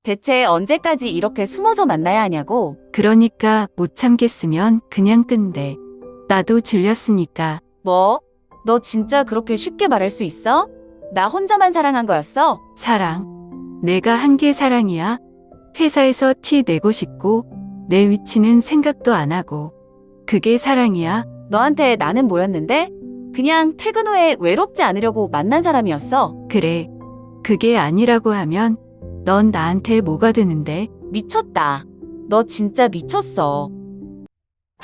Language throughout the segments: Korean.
대체 언제까지 이렇게 숨어서 만나야 하냐고. 그러니까 못 참겠으면 그냥 끈대. 나도 질렸으니까. 뭐? 너 진짜 그렇게 쉽게 말할 수 있어? 나 혼자만 사랑한 거였어? 사랑. 내가 한 게 사랑이야? 회사에서 티 내고 싶고 내 위치는 생각도 안 하고. 그게 사랑이야? 너한테 나는 뭐였는데? 그냥 퇴근 후에 외롭지 않으려고 만난 사람이었어. 그래. 그게 아니라고 하면 넌 나한테 뭐가 되는데? 미쳤다. 너 진짜 미쳤어.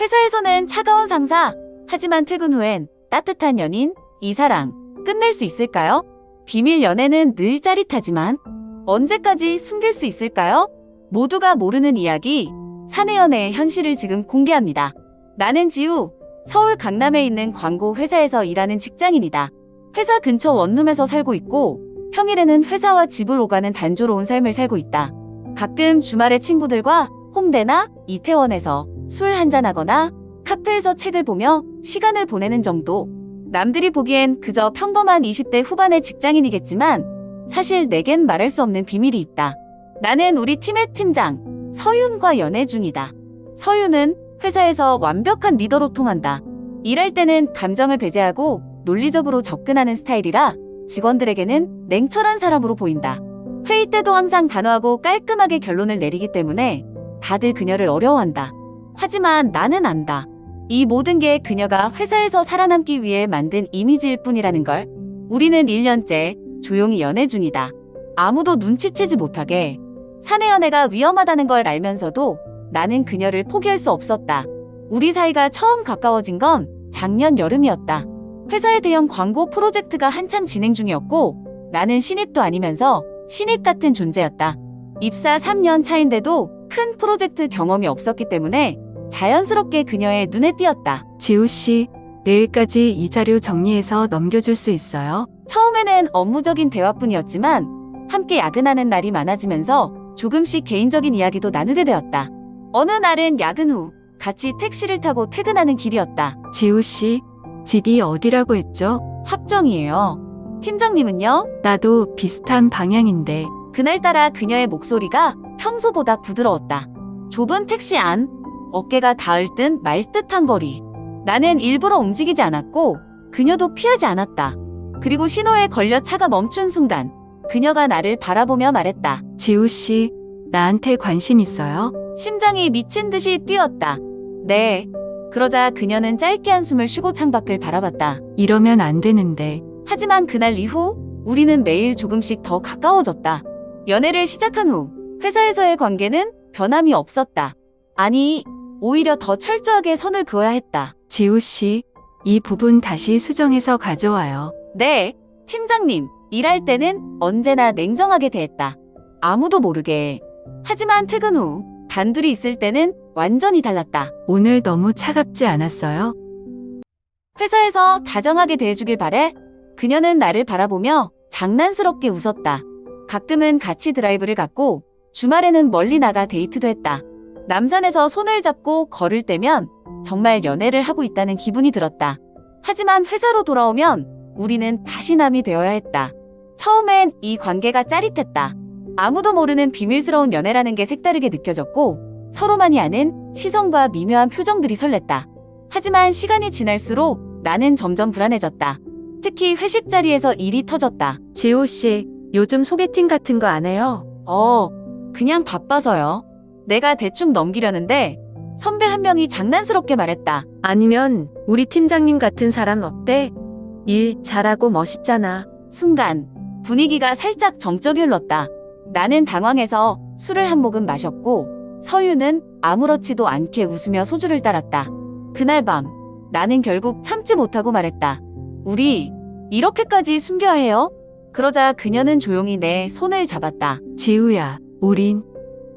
회사에서는 차가운 상사, 하지만 퇴근 후엔 따뜻한 연인, 이 사랑, 끝낼 수 있을까요? 비밀 연애는 늘 짜릿하지만 언제까지 숨길 수 있을까요? 모두가 모르는 이야기, 사내 연애의 현실을 지금 공개합니다. 나는 지우, 서울 강남에 있는 광고 회사에서 일하는 직장인이다. 회사 근처 원룸에서 살고 있고 평일에는 회사와 집을 오가는 단조로운 삶을 살고 있다. 가끔 주말에 친구들과 홍대나 이태원에서 술 한잔하거나 카페에서 책을 보며 시간을 보내는 정도. 남들이 보기엔 그저 평범한 20대 후반의 직장인이겠지만 사실 내겐 말할 수 없는 비밀이 있다. 나는 우리 팀의 팀장 서윤과 연애 중이다. 서윤은 회사에서 완벽한 리더로 통한다. 일할 때는 감정을 배제하고 논리적으로 접근하는 스타일이라 직원들에게는 냉철한 사람으로 보인다. 회의 때도 항상 단호하고 깔끔하게 결론을 내리기 때문에 다들 그녀를 어려워한다. 하지만 나는 안다. 이 모든 게 그녀가 회사에서 살아남기 위해 만든 이미지일 뿐이라는 걸. 우리는 1년째 조용히 연애 중이다. 아무도 눈치채지 못하게. 사내 연애가 위험하다는 걸 알면서도 나는 그녀를 포기할 수 없었다. 우리 사이가 처음 가까워진 건 작년 여름이었다. 회사의 대형 광고 프로젝트가 한창 진행 중이었고 나는 신입도 아니면서 신입 같은 존재였다. 입사 3년 차인데도 큰 프로젝트 경험이 없었기 때문에 자연스럽게 그녀의 눈에 띄었다. 지우 씨, 내일까지 이 자료 정리해서 넘겨줄 수 있어요? 처음에는 업무적인 대화뿐이었지만 함께 야근하는 날이 많아지면서 조금씩 개인적인 이야기도 나누게 되었다. 어느 날은 야근 후 같이 택시를 타고 퇴근하는 길이었다. 지우 씨, 집이 어디라고 했죠? 합정이에요. 팀장님은요? 나도 비슷한 방향인데. 그날따라 그녀의 목소리가 평소보다 부드러웠다. 좁은 택시 안, 어깨가 닿을 듯 말 듯한 거리. 나는 일부러 움직이지 않았고 그녀도 피하지 않았다. 그리고 신호에 걸려 차가 멈춘 순간 그녀가 나를 바라보며 말했다. 지우 씨, 나한테 관심 있어요? 심장이 미친 듯이 뛰었다. 네. 그러자 그녀는 짧게 한숨을 쉬고 창밖을 바라봤다. 이러면 안 되는데. 하지만 그날 이후 우리는 매일 조금씩 더 가까워졌다. 연애를 시작한 후 회사에서의 관계는 변함이 없었다. 아니, 오히려 더 철저하게 선을 그어야 했다. 지우 씨, 이 부분 다시 수정해서 가져와요. 네, 팀장님. 일할 때는 언제나 냉정하게 대했다. 아무도 모르게. 하지만 퇴근 후 단둘이 있을 때는 완전히 달랐다. 오늘 너무 차갑지 않았어요? 회사에서 다정하게 대해주길 바래. 그녀는 나를 바라보며 장난스럽게 웃었다. 가끔은 같이 드라이브를 갔고 주말에는 멀리 나가 데이트도 했다. 남산에서 손을 잡고 걸을 때면 정말 연애를 하고 있다는 기분이 들었다. 하지만 회사로 돌아오면 우리는 다시 남이 되어야 했다. 처음엔 이 관계가 짜릿했다. 아무도 모르는 비밀스러운 연애라는 게 색다르게 느껴졌고 서로만이 아는 시선과 미묘한 표정들이 설렜다. 하지만 시간이 지날수록 나는 점점 불안해졌다. 특히 회식 자리에서 일이 터졌다. 지호 씨, 요즘 소개팅 같은 거 안 해요? 그냥 바빠서요. 내가 대충 넘기려는데 선배 한 명이 장난스럽게 말했다. 아니면 우리 팀장님 같은 사람 어때? 일 잘하고 멋있잖아. 순간 분위기가 살짝 정적이 흘렀다. 나는 당황해서 술을 한 모금 마셨고 서유는 아무렇지도 않게 웃으며 소주를 따랐다. 그날 밤 나는 결국 참지 못하고 말했다. 우리 이렇게까지 숨겨야 해요? 그러자 그녀는 조용히 내 손을 잡았다. 지우야, 우린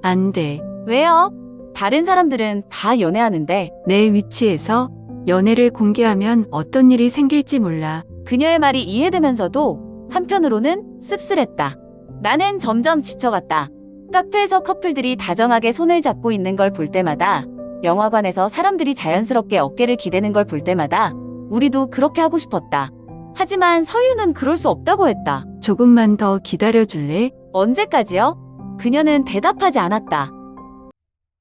안 돼. 왜요? 다른 사람들은 다 연애하는데. 내 위치에서 연애를 공개하면 어떤 일이 생길지 몰라. 그녀의 말이 이해되면서도 한편으로는 씁쓸했다. 나는 점점 지쳐갔다. 카페에서 커플들이 다정하게 손을 잡고 있는 걸 볼 때마다, 영화관에서 사람들이 자연스럽게 어깨를 기대는 걸 볼 때마다 우리도 그렇게 하고 싶었다. 하지만 서유는 그럴 수 없다고 했다. 조금만 더 기다려줄래? 언제까지요? 그녀는 대답하지 않았다.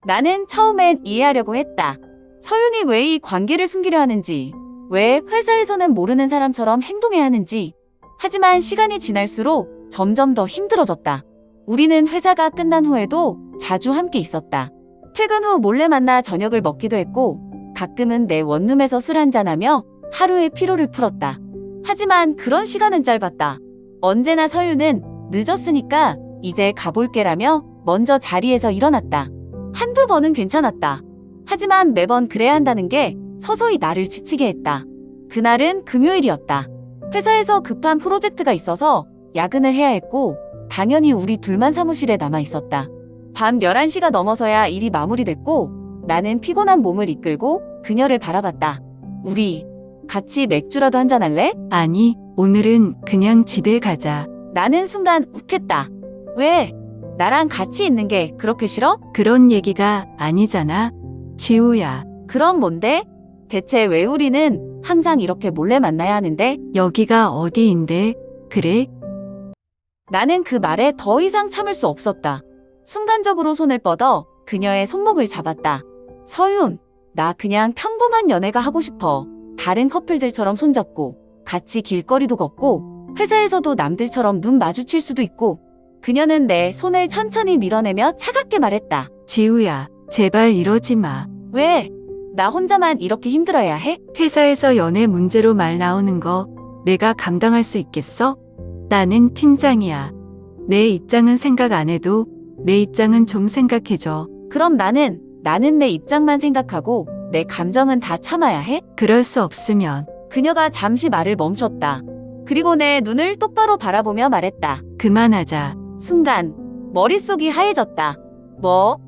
나는 처음엔 이해하려고 했다. 서윤이 왜 이 관계를 숨기려 하는지, 왜 회사에서는 모르는 사람처럼 행동해야 하는지. 하지만 시간이 지날수록 점점 더 힘들어졌다. 우리는 회사가 끝난 후에도 자주 함께 있었다. 퇴근 후 몰래 만나 저녁을 먹기도 했고, 가끔은 내 원룸에서 술 한잔하며 하루의 피로를 풀었다. 하지만 그런 시간은 짧았다. 언제나 서윤은 늦었으니까 이제 가볼게라며 먼저 자리에서 일어났다. 한두 번은 괜찮았다. 하지만 매번 그래야 한다는 게 서서히 나를 지치게 했다. 그날은 금요일이었다. 회사에서 급한 프로젝트가 있어서 야근을 해야 했고, 당연히 우리 둘만 사무실에 남아 있었다. 밤 11시가 넘어서야 일이 마무리됐고, 나는 피곤한 몸을 이끌고 그녀를 바라봤다. 우리 같이 맥주라도 한잔할래? 아니, 오늘은 그냥 집에 가자. 나는 순간 욱했다. 왜? 나랑 같이 있는 게 그렇게 싫어? 그런 얘기가 아니잖아. 지우야, 그럼 뭔데? 대체 왜 우리는 항상 이렇게 몰래 만나야 하는데? 여기가 어디인데? 그래? 나는 그 말에 더 이상 참을 수 없었다. 순간적으로 손을 뻗어 그녀의 손목을 잡았다. 서윤, 나 그냥 평범한 연애가 하고 싶어. 다른 커플들처럼 손잡고 같이 길거리도 걷고 회사에서도 남들처럼 눈 마주칠 수도 있고. 그녀는 내 손을 천천히 밀어내며 차갑게 말했다. 지우야, 제발 이러지 마. 왜? 나 혼자만 이렇게 힘들어야 해? 회사에서 연애 문제로 말 나오는 거 내가 감당할 수 있겠어? 나는 팀장이야. 내 입장은 생각 안 해도 내 입장은 좀 생각해줘. 그럼 나는 내 입장만 생각하고 내 감정은 다 참아야 해? 그럴 수 없으면 그녀가 잠시 말을 멈췄다. 그리고 내 눈을 똑바로 바라보며 말했다. 그만하자. 순간 머릿속이 하얘졌다. 뭐?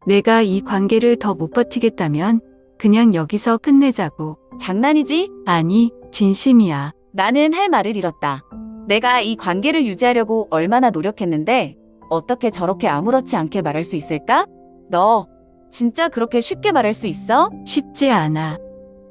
내가 이 관계를 더 못 버티겠다면 그냥 여기서 끝내자고. 장난이지? 아니, 진심이야. 나는 할 말을 잃었다. 내가 이 관계를 유지하려고 얼마나 노력했는데 어떻게 저렇게 아무렇지 않게 말할 수 있을까? 너 진짜 그렇게 쉽게 말할 수 있어? 쉽지 않아.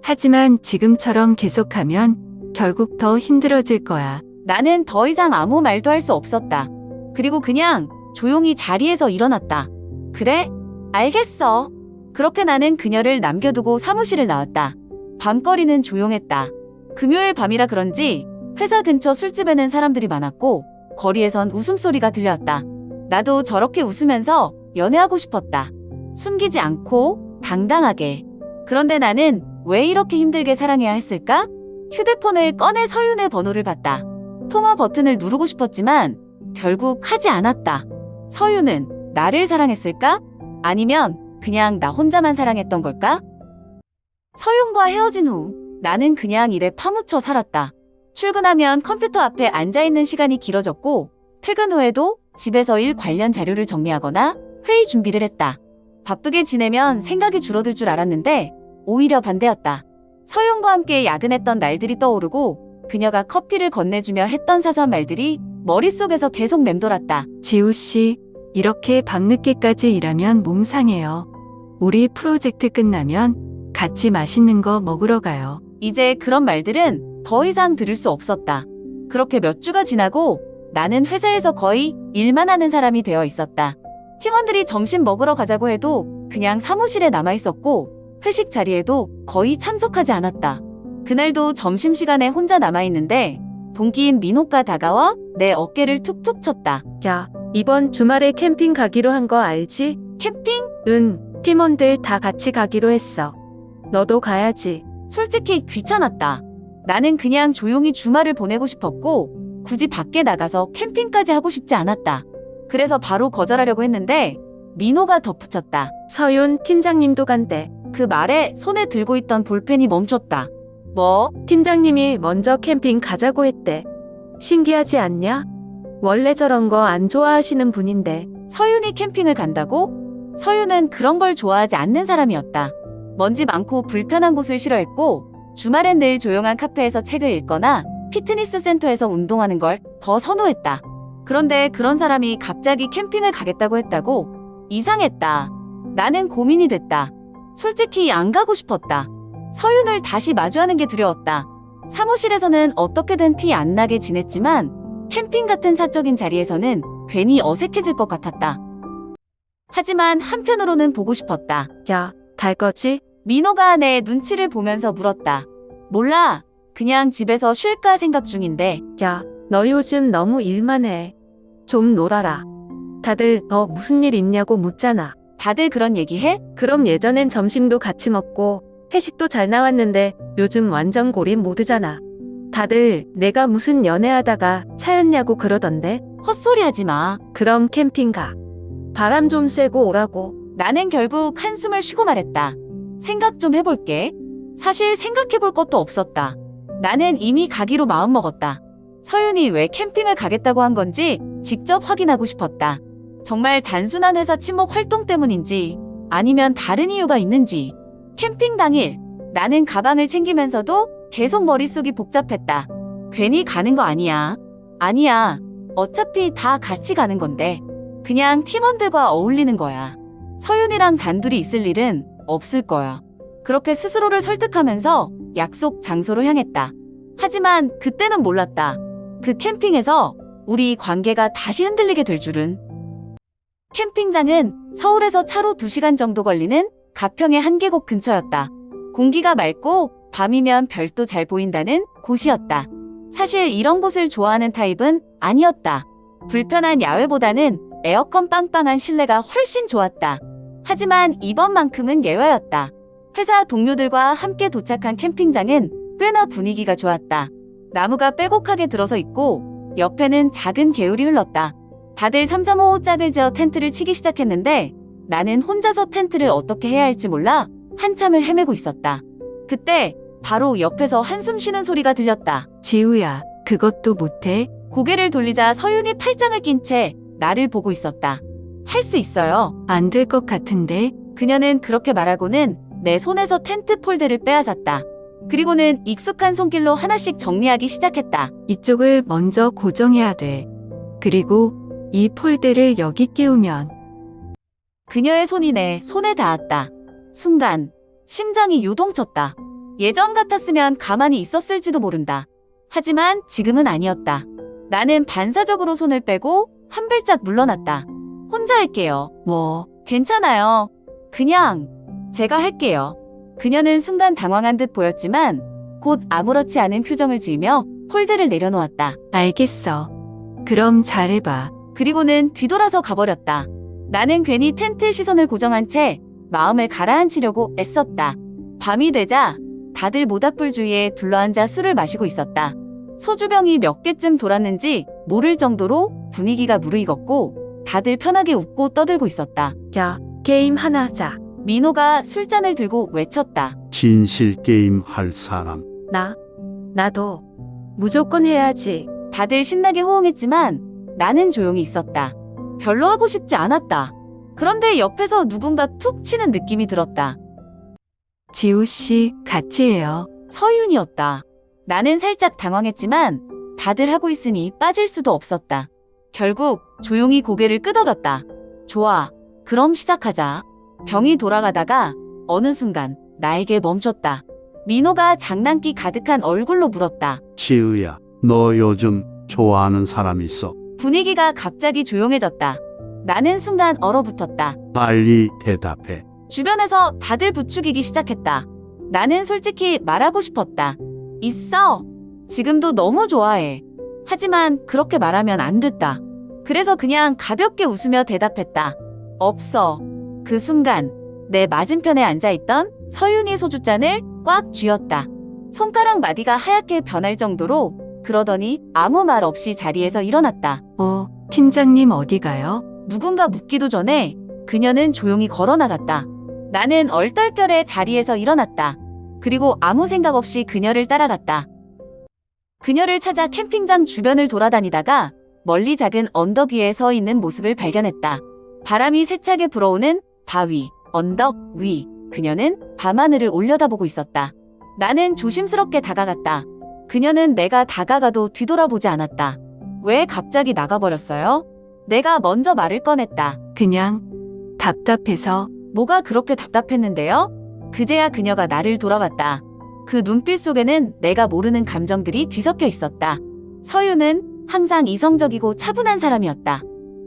하지만 지금처럼 계속하면 결국 더 힘들어질 거야. 나는 더 이상 아무 말도 할 수 없었다. 그리고 그냥 조용히 자리에서 일어났다. 그래? 알겠어. 그렇게 나는 그녀를 남겨두고 사무실을 나왔다. 밤거리는 조용했다. 금요일 밤이라 그런지 회사 근처 술집에는 사람들이 많았고 거리에선 웃음소리가 들려왔다. 나도 저렇게 웃으면서 연애하고 싶었다. 숨기지 않고 당당하게. 그런데 나는 왜 이렇게 힘들게 사랑해야 했을까? 휴대폰을 꺼내 서윤의 번호를 봤다. 통화 버튼을 누르고 싶었지만 결국 하지 않았다. 서윤은 나를 사랑했을까? 아니면 그냥 나 혼자만 사랑했던 걸까? 서윤과 헤어진 후 나는 그냥 일에 파묻혀 살았다. 출근하면 컴퓨터 앞에 앉아있는 시간이 길어졌고 퇴근 후에도 집에서 일 관련 자료를 정리하거나 회의 준비를 했다. 바쁘게 지내면 생각이 줄어들 줄 알았는데 오히려 반대였다. 서윤과 함께 야근했던 날들이 떠오르고 그녀가 커피를 건네주며 했던 사소한 말들이 머릿속에서 계속 맴돌았다. 지우 씨, 이렇게 밤늦게까지 일하면 몸 상해요. 우리 프로젝트 끝나면 같이 맛있는 거 먹으러 가요. 이제 그런 말들은 더 이상 들을 수 없었다. 그렇게 몇 주가 지나고 나는 회사에서 거의 일만 하는 사람이 되어 있었다. 팀원들이 점심 먹으러 가자고 해도 그냥 사무실에 남아 있었고 회식 자리에도 거의 참석하지 않았다. 그날도 점심시간에 혼자 남아있는데 동기인 민호가 다가와 내 어깨를 툭툭 쳤다. 야, 이번 주말에 캠핑 가기로 한 거 알지? 캠핑? 응, 팀원들 다 같이 가기로 했어. 너도 가야지. 솔직히 귀찮았다. 나는 그냥 조용히 주말을 보내고 싶었고 굳이 밖에 나가서 캠핑까지 하고 싶지 않았다. 그래서 바로 거절하려고 했는데 민호가 덧붙였다. 서윤 팀장님도 간대. 그 말에 손에 들고 있던 볼펜이 멈췄다. 뭐? 팀장님이 먼저 캠핑 가자고 했대. 신기하지 않냐? 원래 저런 거 안 좋아하시는 분인데. 서윤이 캠핑을 간다고? 서윤은 그런 걸 좋아하지 않는 사람이었다. 먼지 많고 불편한 곳을 싫어했고 주말엔 늘 조용한 카페에서 책을 읽거나 피트니스 센터에서 운동하는 걸 더 선호했다. 그런데 그런 사람이 갑자기 캠핑을 가겠다고 했다고? 이상했다. 나는 고민이 됐다. 솔직히 안 가고 싶었다. 서윤을 다시 마주하는 게 두려웠다. 사무실에서는 어떻게든 티 안 나게 지냈지만 캠핑 같은 사적인 자리에서는 괜히 어색해질 것 같았다. 하지만 한편으로는 보고 싶었다. 야, 갈 거지? 민호가 내 눈치를 보면서 물었다. 몰라. 그냥 집에서 쉴까 생각 중인데. 야, 너 요즘 너무 일만 해. 좀 놀아라. 다들 너 무슨 일 있냐고 묻잖아. 다들 그런 얘기해? 그럼 예전엔 점심도 같이 먹고 회식도 잘 나왔는데 요즘 완전 고립 모드잖아. 다들 내가 무슨 연애하다가 차였냐고 그러던데. 헛소리 하지 마. 그럼 캠핑 가. 바람 좀 쐬고 오라고. 나는 결국 한숨을 쉬고 말했다. 생각 좀 해볼게. 사실 생각해볼 것도 없었다. 나는 이미 가기로 마음먹었다. 서윤이 왜 캠핑을 가겠다고 한 건지 직접 확인하고 싶었다. 정말 단순한 회사 친목 활동 때문인지 아니면 다른 이유가 있는지. 캠핑 당일 나는 가방을 챙기면서도 계속 머릿속이 복잡했다. 괜히 가는 거 아니야. 아니야. 어차피 다 같이 가는 건데. 그냥 팀원들과 어울리는 거야. 서윤이랑 단둘이 있을 일은 없을 거야. 그렇게 스스로를 설득하면서 약속 장소로 향했다. 하지만 그때는 몰랐다. 그 캠핑에서 우리 관계가 다시 흔들리게 될 줄은. 캠핑장은 서울에서 차로 2시간 정도 걸리는 가평의 한 계곡 근처였다. 공기가 맑고 밤이면 별도 잘 보인다는 곳이었다. 사실 이런 곳을 좋아하는 타입은 아니었다. 불편한 야외보다는 에어컨 빵빵한 실내가 훨씬 좋았다. 하지만 이번만큼은 예외였다. 회사 동료들과 함께 도착한 캠핑장은 꽤나 분위기가 좋았다. 나무가 빼곡하게 들어서 있고 옆에는 작은 개울이 흘렀다. 다들 3, 3, 5 짝을 지어 텐트를 치기 시작했는데 나는 혼자서 텐트를 어떻게 해야 할지 몰라 한참을 헤매고 있었다. 그때 바로 옆에서 한숨 쉬는 소리가 들렸다. 지우야, 그것도 못해? 고개를 돌리자 서윤이 팔짱을 낀 채 나를 보고 있었다. 할 수 있어요. 안 될 것 같은데? 그녀는 그렇게 말하고는 내 손에서 텐트 폴대를 빼앗았다. 그리고는 익숙한 손길로 하나씩 정리하기 시작했다. 이쪽을 먼저 고정해야 돼. 그리고 이 폴대를 여기 끼우면. 그녀의 손이 내 손에 닿았다. 순간 심장이 요동쳤다. 예전 같았으면 가만히 있었을지도 모른다. 하지만 지금은 아니었다. 나는 반사적으로 손을 빼고 한 발짝 물러났다. 혼자 할게요. 뭐, 괜찮아요. 그냥 제가 할게요. 그녀는 순간 당황한 듯 보였지만 곧 아무렇지 않은 표정을 지으며 폴대를 내려놓았다. 알겠어. 그럼 잘해봐. 그리고는 뒤돌아서 가버렸다. 나는 괜히 텐트에 시선을 고정한 채 마음을 가라앉히려고 애썼다. 밤이 되자 다들 모닥불 주위에 둘러앉아 술을 마시고 있었다. 소주병이 몇 개쯤 돌았는지 모를 정도로 분위기가 무르익었고 다들 편하게 웃고 떠들고 있었다. 야, 게임 하나 하자. 민호가 술잔을 들고 외쳤다. 진실 게임 할 사람. 나도. 무조건 해야지. 다들 신나게 호응했지만 나는 조용히 있었다. 별로 하고 싶지 않았다. 그런데 옆에서 누군가 툭 치는 느낌이 들었다. 지우씨, 같이 해요. 서윤이었다. 나는 살짝 당황했지만 다들 하고 있으니 빠질 수도 없었다. 결국 조용히 고개를 끄덕였다. 좋아. 그럼 시작하자. 병이 돌아가다가 어느 순간 나에게 멈췄다. 민호가 장난기 가득한 얼굴로 물었다. 지우야, 너 요즘 좋아하는 사람 있어? 분위기가 갑자기 조용해졌다. 나는 순간 얼어붙었다. 빨리 대답해. 주변에서 다들 부추기기 시작했다. 나는 솔직히 말하고 싶었다. 있어. 지금도 너무 좋아해. 하지만 그렇게 말하면 안 됐다. 그래서 그냥 가볍게 웃으며 대답했다. 없어. 그 순간 내 맞은편에 앉아있던 서윤이 소주잔을 꽉 쥐었다. 손가락 마디가 하얗게 변할 정도로 그러더니 아무 말 없이 자리에서 일어났다. 팀장님 어디 가요? 누군가 묻기도 전에 그녀는 조용히 걸어나갔다. 나는 얼떨결에 자리에서 일어났다. 그리고 아무 생각 없이 그녀를 따라갔다. 그녀를 찾아 캠핑장 주변을 돌아다니다가 멀리 작은 언덕 위에 서 있는 모습을 발견했다. 바람이 세차게 불어오는 바위, 언덕 위. 그녀는 밤하늘을 올려다보고 있었다. 나는 조심스럽게 다가갔다. 그녀는 내가 다가가도 뒤돌아보지 않았다. 왜 갑자기 나가버렸어요? 내가 먼저 말을 꺼냈다. 그냥 답답해서. 뭐가 그렇게 답답했는데요? 그제야 그녀가 나를 돌아봤다. 그 눈빛 속에는 내가 모르는 감정들이 뒤섞여 있었다. 서유는 항상 이성적이고 차분한 사람이었다.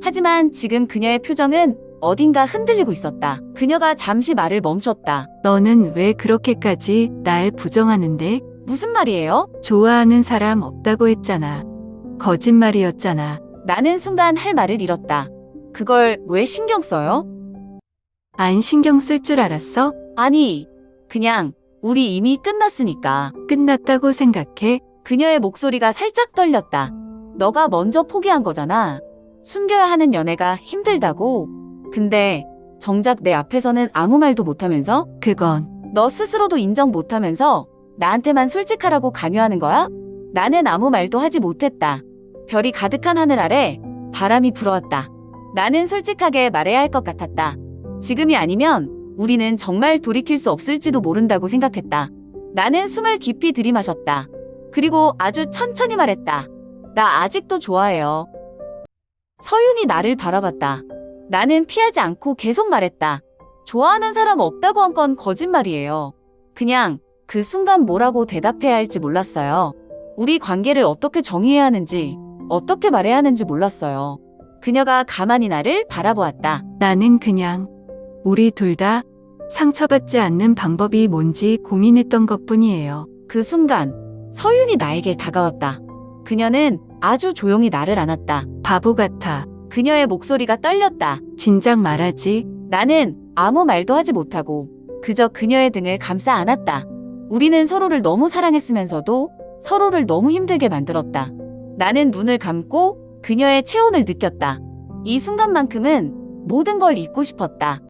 하지만 지금 그녀의 표정은 어딘가 흔들리고 있었다. 그녀가 잠시 말을 멈췄다. 너는 왜 그렇게까지 날 부정하는데? 무슨 말이에요? 좋아하는 사람 없다고 했잖아. 거짓말이었잖아. 나는 순간 할 말을 잃었다. 그걸 왜 신경 써요? 안 신경 쓸 줄 알았어? 아니, 그냥 우리 이미 끝났으니까. 끝났다고 생각해? 그녀의 목소리가 살짝 떨렸다. 너가 먼저 포기한 거잖아. 숨겨야 하는 연애가 힘들다고. 근데 정작 내 앞에서는 아무 말도 못하면서 그건 너 스스로도 인정 못하면서 나한테만 솔직하라고 강요하는 거야? 나는 아무 말도 하지 못했다. 별이 가득한 하늘 아래 바람이 불어왔다. 나는 솔직하게 말해야 할 것 같았다. 지금이 아니면 우리는 정말 돌이킬 수 없을지도 모른다고 생각했다. 나는 숨을 깊이 들이마셨다. 그리고 아주 천천히 말했다. 나 아직도 좋아해요. 서윤이 나를 바라봤다. 나는 피하지 않고 계속 말했다. 좋아하는 사람 없다고 한 건 거짓말이에요. 그냥 그 순간 뭐라고 대답해야 할지 몰랐어요. 우리 관계를 어떻게 정의해야 하는지, 어떻게 말해야 하는지 몰랐어요. 그녀가 가만히 나를 바라보았다. 나는 그냥 우리 둘 다 상처받지 않는 방법이 뭔지 고민했던 것뿐이에요. 그 순간 서윤이 나에게 다가왔다. 그녀는 아주 조용히 나를 안았다. 바보 같아. 그녀의 목소리가 떨렸다. 진작 말하지. 나는 아무 말도 하지 못하고 그저 그녀의 등을 감싸 안았다. 우리는 서로를 너무 사랑했으면서도 서로를 너무 힘들게 만들었다. 나는 눈을 감고 그녀의 체온을 느꼈다. 이 순간만큼은 모든 걸 잊고 싶었다.